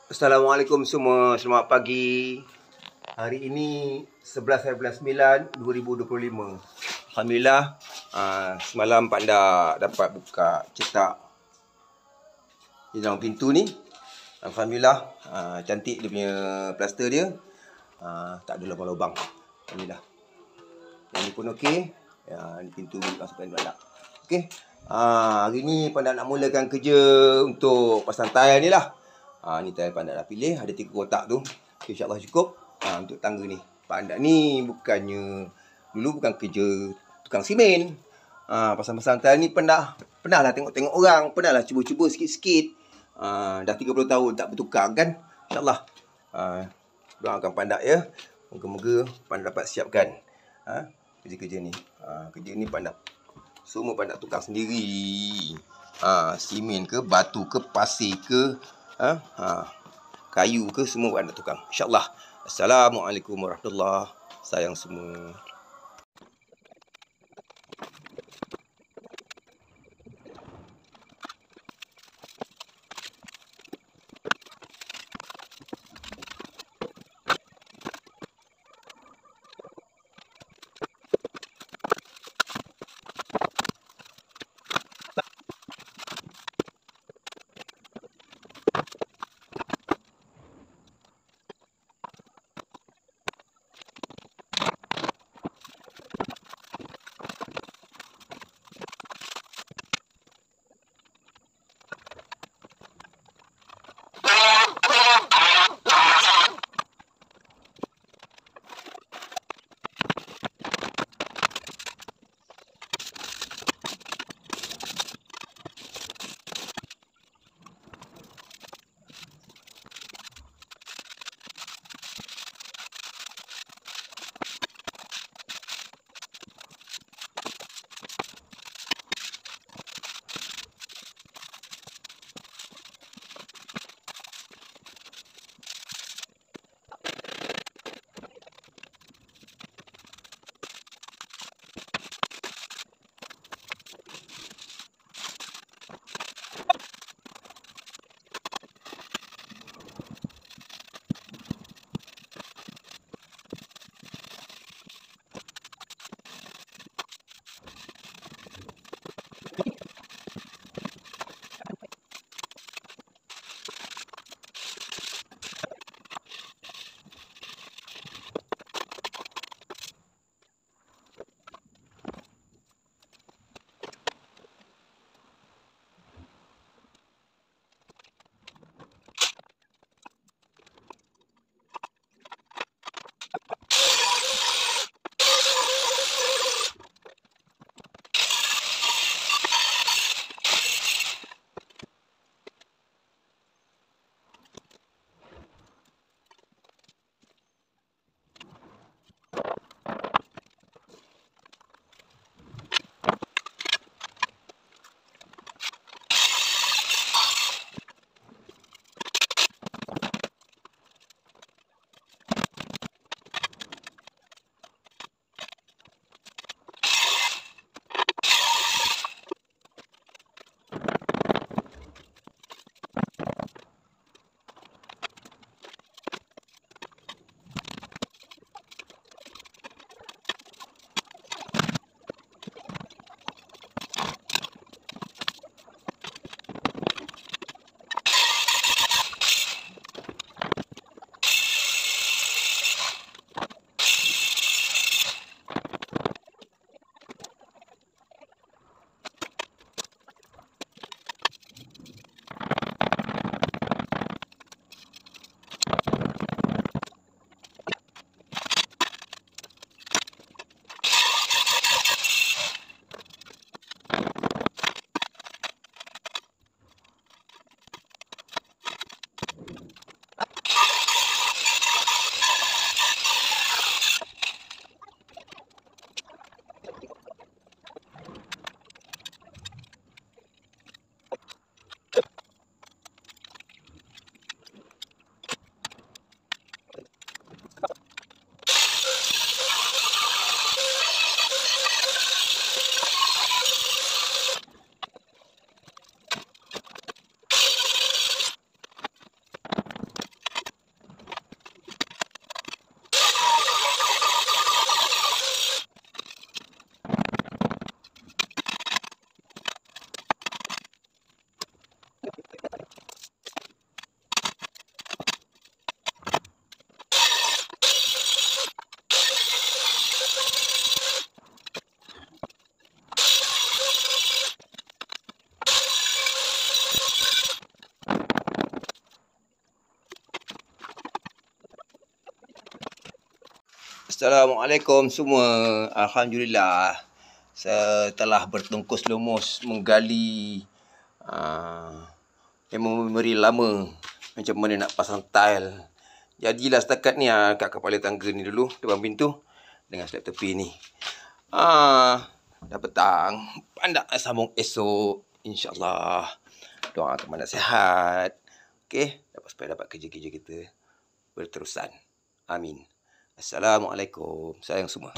Assalamualaikum semua, selamat pagi. Hari ini 11 bulan 9 2025. Alhamdulillah, semalam Panda dapat buka cetak di dalam pintu ni. Alhamdulillah, cantik dia punya plaster dia. Tak ada lubang-lubang. Alhamdulillah. Yang ni pun okey. Ni pintu masukkan Panda. Okey. Hari ni Panda nak mulakan kerja untuk pasang tile ni lah. Ni tile Panda dah pilih. Ada 3 kotak tu. Okay, InsyaAllah cukup. Untuk tangga ni. Panda ni bukannya dulu bukan kerja tukang simen. Pasang-pasang tile ni pernah lah tengok-tengok orang. Pernah lah cuba-cuba sikit-sikit. Dah 30 tahun tak bertukang kan. InsyaAllah. Doakan Panda ya. Moga-moga Panda dapat siapkan kerja-kerja ni. Kerja ni semua Panda tukang sendiri. Simen ke, batu ke, pasir ke, kayu ke, semua Panda tukang. InsyaAllah. Assalamualaikum warahmatullahi wabarakatuh. Sayang semua. Assalamualaikum semua. Alhamdulillah. Saya telah bertungkus lumus menggali memori lama macam mana nak pasang tile. Jadilah setakat ni kat kepala tangga ni dulu, depan pintu dengan slab tepi ni. Dah petang. Pandak sambung esok, insya-Allah. Doakan pandak sihat. Okey, supaya dapat kerja-kerja kita berterusan. Amin. Assalamualaikum. Sayang semua.